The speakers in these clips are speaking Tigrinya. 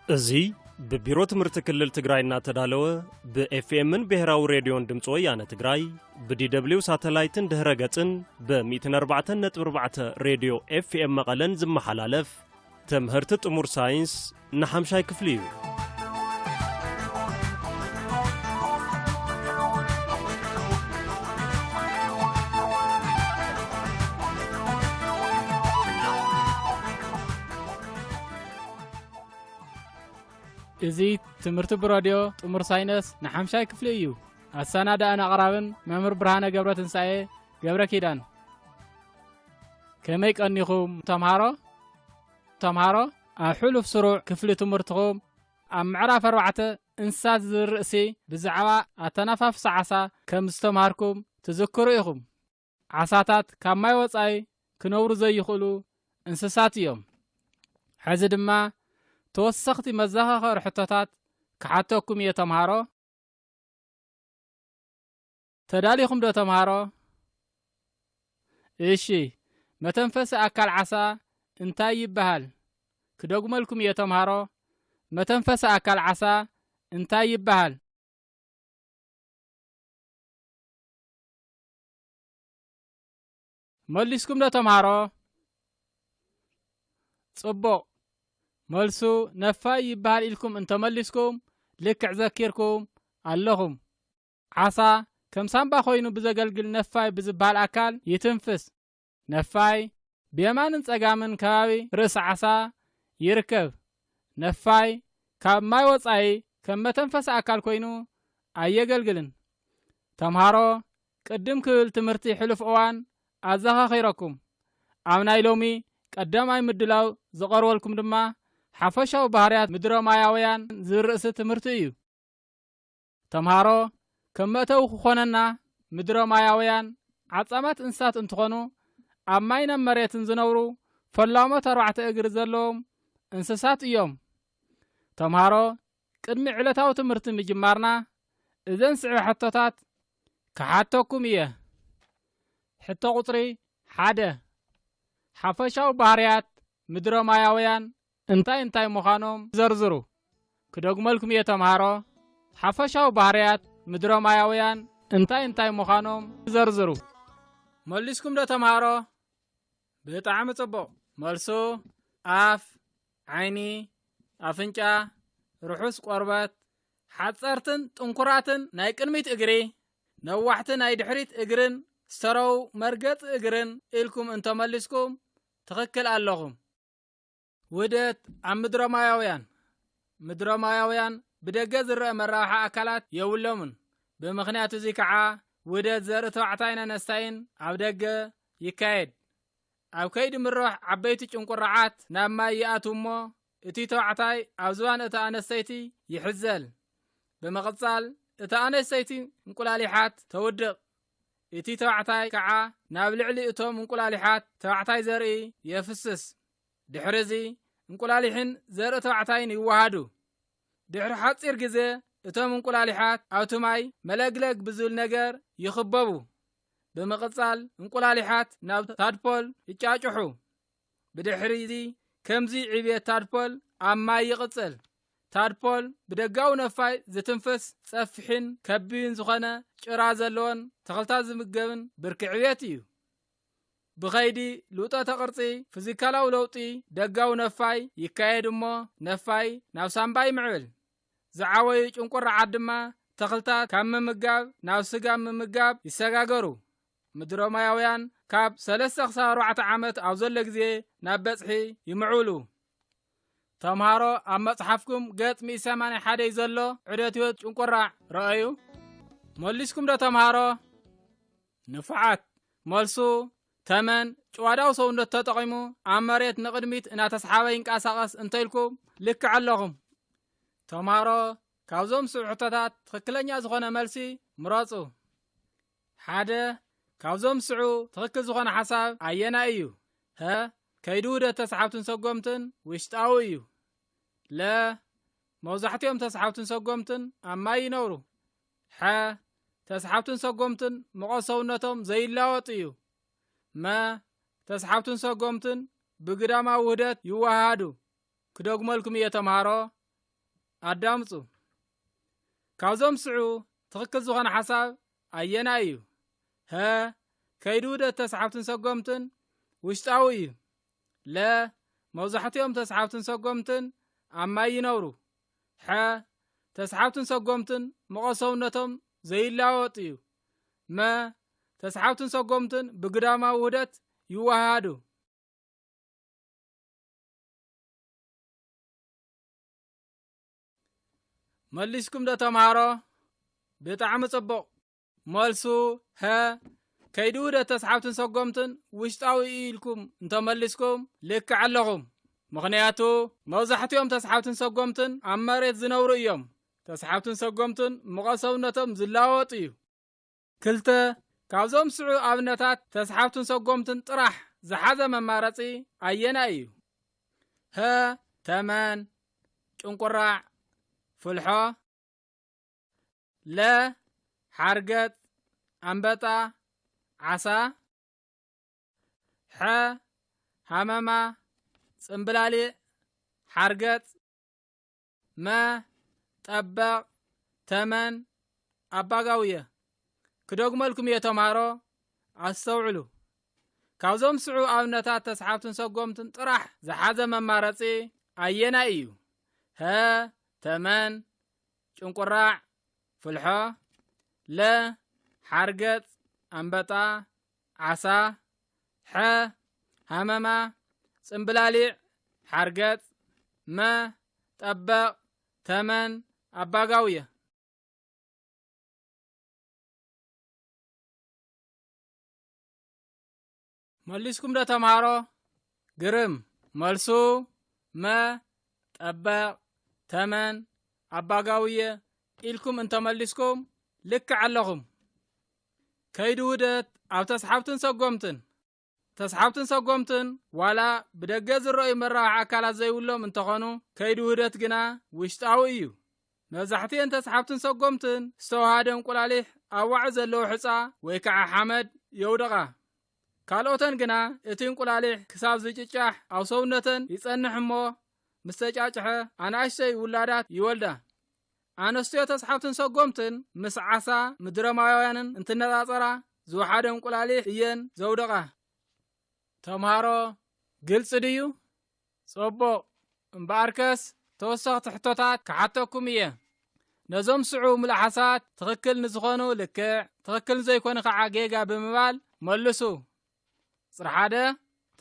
እዚህ በቢሮ ትምህርት ክልል ትግራይና ተዳለወ በኤፍኤምን ብሔራዊ ሬዲዮን ድምጽ ወያነ ትግራይ በዲደብሊው ሳተላይትን ድህረ ገጽን በ104.4 ሬዲዮ ኤፍኤም መቀለን ዝመሓላለፍ ትምህርት ጥሙር ሳይንስ ን5ይ ክፍሊ እዩ። እዙ ትምህርቲ ብራድዮ ጥሙር ሳይንስ ን5ይ ክፍሊ እዩ። ኣሰናዳ ኣነ ኣቕራብን መምህር ብርሃነ ገብረ ትንሳኤ ገብረ ኪዳን። ከመይ ቀኒኹም ተምሃሮ ኣብ ሕሉፍ ስሩዕ ክፍሊ ትምህርትኹም ኣብ ምዕራፍ 4 እንስሳት ዝርእሲ ብዛዕባ ኣተነፋፍሳ ዓሳ ከም ዝተምሃርኩም ትዝክሩ ኢኹም። ዓሳታት ካብ ማይ ወጻኢ ክነብሩ ዘይኽእሉ እንስሳት እዮም። ሕዚ ድማ ተወሰኽቲ መዘኻኸሪ ሕቶታት ክሓተኩም እየ ተምሃሮ። ተዳሊኹም ዶ ተምሃሮ? እሺ፣ መተንፈሲ ኣካል ዓሳ እንታይ ይበሃል? ክደግመልኩም እየ ተምሃሮ። መተንፈሲ ኣካል ዓሳ እንታይ ይበሃል? መሊስኩም ዶ ተምሃሮ? ጽቡቕ። መልሱ ነፋይ ይበሃል ኢልኩም እንተመሊስኩም ልክዕ ዘኪርኩም ኣለኹም። ዓሳ ከም ሳምባ ኮይኑ ብዘገልግል ነፋይ ብዝበሃል ኣካል ይትንፍስ። ነፋይ ብየማንን ጸጋምን ከባቢ ርእሲ ዓሳ ይርከብ። ነፋይ ካብ ማይ ወጻኢ ከም መተንፈሲ ኣካል ኮይኑ ኣየገልግልን። ተምሃሮ ቅድም ክብል ትምህርቲ ሕሉፍ እዋን ኣዘኻኺረኩም። ኣብ ናይ ሎሚ ቀዳማይ ምድላው ዝቐርበልኩም ድማ ሓፈሻዊ ባህርያት ምድረ ማያውያን ዝርእሲ ትምህርቲ እዩ። ተምሃሮ ከም መእተዊ ክኾነና ምድረ ማያውያን ዓጻማት እንስሳት እንትኾኑ ኣብ ማይን መሬትን ዝነብሩ ፈላሞት 4 እግሪ ዘለዎም እንስሳት እዮም። ተምሃሮ ቅድሚ ዕለታዊ ትምህርቲ ምጅማርና እዘን ስዕብ ሕቶታት ክሓተኩም እየ። ሕቶ ቁፅሪ 1 ሓፈሻዊ ባህርያት ምድረ ማያውያን እንታይ ምዃኖም ዘርዝሩ። ክደግመልኩም እየ ተምሃሮ። ሓፈሻዊ ባህርያት ምድረ ማያውያን እንታይ ምዃኖም ዘርዝሩ። መሊስኩም ዶ ተምሃሮ? ብጣዕሚ ጽቡቕ። መልሱ ኣፍ፣ ዓይኒ፣ ኣፍንጫ፣ ርሑስ ቆርበት፣ ሓጸርትን ጥንኩራትን ናይ ቅድሚት እግሪ፣ ነዋሕቲ ናይ ድሕሪት እግርን ዝተረው መርገጽ እግርን ኢልኩም እንተመሊስኩም ትኽክል ኣለኹም። ውደት ኣብ ምድረ ማያውያን ብደገ ዝርአ መራብሓ ኣካላት የብሎምን። ብምኽንያት እዙይ ከዓ ውደት ዘርኢ ተባዕታይን ኣነስታይን ኣብ ደገ ይካየድ። ኣብ ከይዲ ምርባሕ ዓበይቲ ጭንቁራዓት ናብ ማይ ይኣትዉ እሞ እቲ ተባዕታይ ኣብ ዝባን እታ ኣነስተይቲ ይሕዘል። ብምቕጻል እታ ኣነስተይቲ እንቁላሊሓት ተውድቕ። እቲ ተባዕታይ ከዓ ናብ ልዕሊ እቶም እንቁላሊሓት ተባዕታይ ዘርኢ የፍስስ። ድሕሪዚ እንቁላሊሕን ዘርኢ ተባዕታይን ይዋሃዱ። ድሕሪ ሓፂር ግዜ እቶም እንቁላሊሓት ኣብቲ ማይ መለግለግ ብዝብል ነገር ይኽበቡ። ብምቕጻል እንቁላሊሓት ናብ ታድፖል ይጫጭሑ። ብድሕሪዚ ከምዚ ዕብየት ታድፖል ኣብ ማይ ይቕጽል። ታድፖል ብደጋዊ ነፋይ ዝትንፍስ ጸፍሒን ከቢብን ዝኾነ ጭራ ዘለዎን ተኽልታት ዝምገብን ብርኪ ዕብየት እዩ። ብኸይዲ ልውጠተ ቅርጺ ፊዚካላዊ ለውጢ ደጋዊ ነፋይ ይካየድ እሞ ነፋይ ናብ ሳምባ ይምዕብል። ዝዓወዩ ጭንቁራዓት ድማ ተኽልታት ካብ ምምጋብ ናብ ስጋ ምምጋብ ይሰጋገሩ። ምድረ ማያውያን ካብ 3-4 ዓመት ኣብ ዘሎ ግዜ ናብ በጽሒ ይምዕብሉ። ተምሃሮ ኣብ መጽሓፍኩም ገጽ 181 ዘሎ ዑደት ህይወት ጭንቁራዕ ረአዩ። መሊስኩም ዶ ተምሃሮ? ንፉዓት። መልሱ ተመን ጭዋዳው ሰውነት ተጠቒሙ ኣብ መሬት ንቕድሚት እናተስሓበ ይንቀሳቐስ እንተኢልኩም ልክዕ ኣለኹም። ተምሃሮ ካብዞም ስዑሕቶታት ትኽክለኛ ዝኾነ መልሲ ምረፁ። 1 ካብዞም ስዑ ትኽክል ዝኾነ ሓሳብ ኣየና እዩ? ሀ ከይዲ ውህደት ተስሓብትን ሰጎምትን ውሽጣዊ እዩ። ለ መብዛሕትኦም ተስሓብትን ሰጎምትን ኣብ ማይ ይነብሩ። ሐ ተስሓብትን ሰጎምትን ሙቐት ሰውነቶም ዘይለዋወጥ እዩ። መ ተስሓብትን ሰጎምትን ብግዳማዊ ውህደት ይዋሃዱ። ክደግመልኩም እየ ተምሃሮ። ኣዳምፁ ካብዞም ስዑ ትኽክል ዝኾነ ሓሳብ ኣየና እዩ ሀ ከይዲ ውህደት ተስሓብትን ሰጎምትን ውሽጣዊ እዩ ለ መብዛሕትኦም ተስሓብትን ሰጎምትን ኣብ ማይ ይነብሩ ሐ ተስሓብትን ሰጎምትን መቐሰውነቶም ዘይላወጥ እዩ መ ተስሓብትን ሰጎምትን ብግዳማዊ ውህደት ይዋሃዱ መሊስኩም ዶ ተምሃሮ ብጣዕሚ ጽቡቕ መልሱ ሀ ከይዲ ውህደት ተስሓብትን ሰጎምትን ውሽጣዊ ኢልኩም እንተመሊስኩም ልክዕ ኣለኹም ምኽንያቱ መብዛሕትኦም ተስሓብትን ሰጎምትን ኣብ መሬት ዝነብሩ እዮም ተስሓብትን ሰጎምትን መቐሰውነቶም ዝላወጥ እዩ ክልተ ካብዞም ስዑ ኣብነታት ተስሓብትን ሰጎምትን ጥራሕ ዝሓዘ መማረፂ ኣየና እዩ ሀ ተመን ጭንቁራዕ ፍልሖ ለ ሓርገጥ ኣንበጣ ዓሳ ሐ ሃመማ ጽምብላሊዕ ሓርገጥ መ ጠበቕ ተመን ኣባጋውየ ክደግመልኩም እየ ተምሃሮ ኣስተውዕሉ ካብዞም ስዑ ኣብነታት ተስሓብትን ሰጎምትን ጥራሕ ዝሓዘ መማረፂ ኣየና እዩ ሀ ተመን ጭንቁራዕ ፍልሖ ለ ሓርገጥ ኣንበጣ ዓሳ ሐ ሃመማ ጽምብላሊዕ ሓርገጥ መ ጠበቕ ተመን ኣባጋውየ መሊስኩም ዶ ተምሃሮ ግርም መልሱ መ ጠበቕ ተመን ኣባጋውየ ኢልኩም እንተመሊስኩም ልክዕ ኣለኹም ከይዲ ውህደት ኣብ ተስሓብትን ሰጎምትን ዋላ ብደገ ዝረአዩ መራብሒ ኣካላት ዘይብሎም እንተኾኑ ከይዲ ውህደት ግና ውሽጣዊ እዩ መብዛሕትአን ተስሓብትን ሰጎምትን ዝተዋሃደ እንቁላሊሕ ኣብ ዋዒ ዘለዎ ሕፃ ወይ ከዓ ሓመድ የውደቓ ካልኦተን ግና እቲ እንቁላሊሕ ክሳብ ዝጭጫሕ ኣብ ሰውነተን ይጸንሕ እሞ ምስ ተጫጭሐ ኣናእሽተይ ውላዳት ይወልዳ ኣነስትዮ ተስሓብትን ሰጎምትን ምስ ዓሳ ምድረማውያንን እንትነጻጸራ ዝወሓደ እንቁላሊሕ እየን ዘውደቓ ተምሃሮ ግልጽ ድዩ ጽቡቕ እምበኣርከስ ተወሰኽቲ ሕቶታት ክሓተኩም እየ ነዞም ስዑ ምልሓሳት ትኽክል ንዝኾኑ ልክዕ ትኽክል ዘይኮኑ ከዓ ጌጋ ብምባል መልሱ ጽርሓደ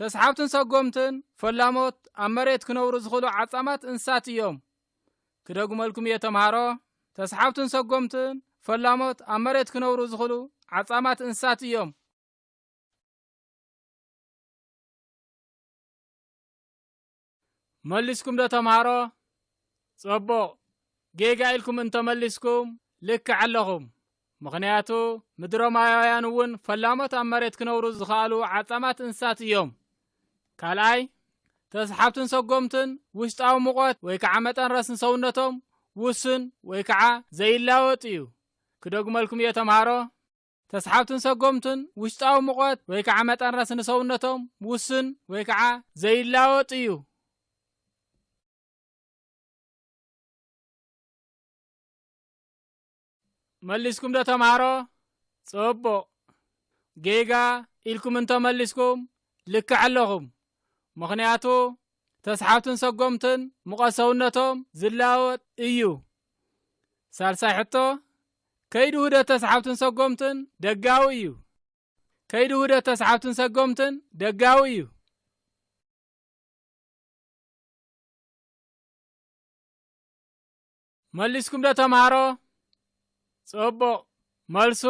ተስሓብትን ሰጎምትን ፈላሞት ኣብ መሬት ክነብሩ ዝኽእሉ ዓጻማት እንስሳት እዮም ክደግመልኩም እየ ተምሃሮ ተስሓብትን ሰጎምትን ፈላሞት ኣብ መሬት ክነብሩ ዝኽእሉ ዓጻማት እንስሳት እዮም መሊስኩም ዶ ተምሃሮ ጽቡቕ ጌጋ ኢልኩም እንተመሊስኩም ልክዕ ኣለኹም ምኽንያቱ ምድረማውያን እውን ፈላሞት ኣብ መሬት ክነብሩ ዝኽኣሉ ዓጻማት እንስሳት እዮም ካልኣይ ተስሓብትን ሰጎምትን ውሽጣዊ ሙቐት ወይ ከዓ መጠን ረስን ሰውነቶም ውስን ወይ ከዓ ዘይላወጥ እዩ ክደግመልኩም እየ ተምሃሮ ተስሓብትን ሰጎምትን ውሽጣዊ ሙቐት ወይ ከዓ መጠን ረስን ሰውነቶም ውስን ወይ ከዓ ዘይላወጥ እዩ መሊስኩም ዶ ተምሃሮ ጽቡቕ ጌጋ ኢልኩም እንተመሊስኩም ልክዕ ኣለኹም ምኽንያቱ ተስሓብትን ሰጎምትን ሙቐት ሰውነቶም ዝላወጥ እዩ ሳልሳይ ሕቶ ከይዲ ውህደት ተስሓብትን ሰጎምትን ደጋዊ እዩ ከይዲ ውህደት ተስሓብትን ሰጎምትን ደጋዊ እዩ መሊስኩም ዶ ተምሃሮ ጽቡቕ መልሱ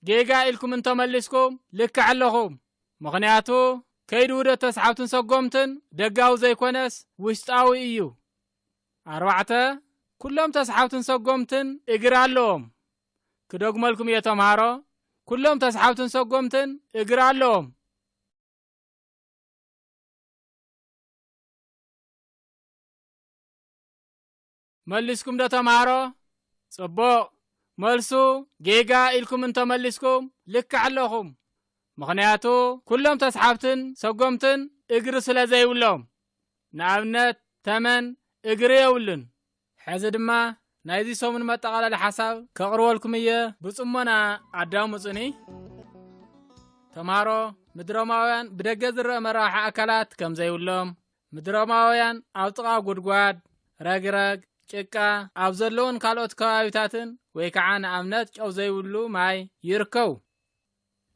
ጌጋ ኢልኩም እንተመሊስኩም ልክዕ ኣለኹም ምኽንያቱ ከይዲ ውህደት ተስሓብትን ሰጎምትን ደጋዊ ዘይኮነስ ውሽጣዊ እዩ ኣርባዕተ ኩሎም ተስሓብትን ሰጎምትን እግሪ ኣለዎም ክደግመልኩም እየ ተምሃሮ ኩሎም ተስሓብትን ሰጎምትን እግሪ ኣለዎም መሊስኩም ዶ ተምሃሮ ጽቡቕ መልሱ ጌጋ ኢልኩም እንተመሊስኩም ልክዕ ኣለኹም ምኽንያቱ ኩሎም ተስሓብትን ሰጎምትን እግሪ ስለ ዘይብሎም ንኣብነት ተመን እግሪ የብሉን ሕዚ ድማ ናይዚ ሰሙን መጠቃለሊ ሓሳብ ከቕርበልኩም እየ ብጽሞና ኣዳምጹኒ። ተምሃሮ ምድሮማውያን ብደገ ዝረአ መራሓ ኣካላት ከም ዘይብሎም፣ ምድሮማውያን ኣብ ጥቓ ጉድጓድ፣ ረግረግ፣ ጭቃ ኣብ ዘለውን ካልኦት ከባቢታትን ወይ ከዓ ንኣብነት ጨው ዘይብሉ ማይ ይርከቡ።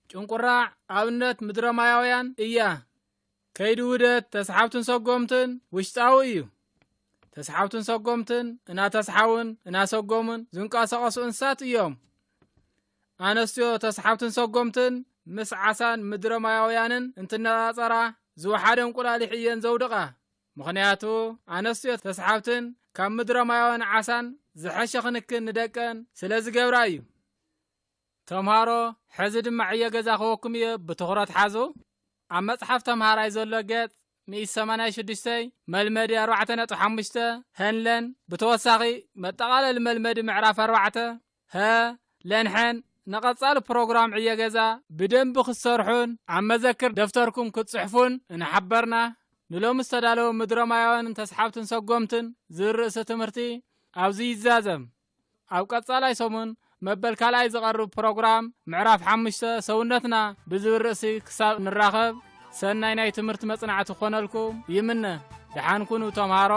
ጭንቁራዕ ኣብነት ምድሮማውያን እያ። ከይዲ ውህደት ተስሓብትን ሰጎምትን ውሽጣዊ እዩ። ተስሓብትን ሰጎምትን እናተስሓውን እናሰጎምን ዝንቀሳቐሱ እንስሳት እዮም። ኣነስትዮ ተስሓብትን ሰጎምትን ምስ ዓሳን ምድሮማውያንን እንትነጻጸራ ዝወሓደ እንቁላሊሕ እየን ዘውድቓ። ምኽንያቱ ኣነስትዮ ተስሓብትን ካብ ምድሮማውያን ዓሳን ዝሐሸ ክንክን ንደቀን ስለ ዝገብራ እዩ። ተምሃሮ ሕዚ ድማ ዕዮ ገዛ ክወኩም እየ ብትኹረት ሓዙ። ኣብ መጽሓፍ ተምሃራይ ዘሎ ገጽ 186 መልመዲ 4.5 ህንለን ብተወሳኺ መጠቓለሊ መልመዲ ምዕራፍ 4 ለንሐን ንቐጻሊ ፕሮግራም ዕዮ ገዛ ብደንቢ ክትሰርሑን ኣብ መዘክር ደፍተርኩም ክትጽሕፉን እንሓበርና። ንሎሚ ዝተዳለወ ምድሮማውያንን ተስሓብትን ሰጎምትን ዝርእሲ ትምህርቲ ኣብዚ ይዛዘም። ኣብ ቀጻላይ ሰሙን መበል ካልኣይ ዝቐርብ ፕሮግራም ምዕራፍ 5 ሰውነትና ብዝብል ርእሲ ክሳብ ንራኸብ ሰናይ ናይ ትምህርቲ መጽናዕቲ ክኾነልኩም ይምነ። ደሓን ኩኑ ተምሃሮ።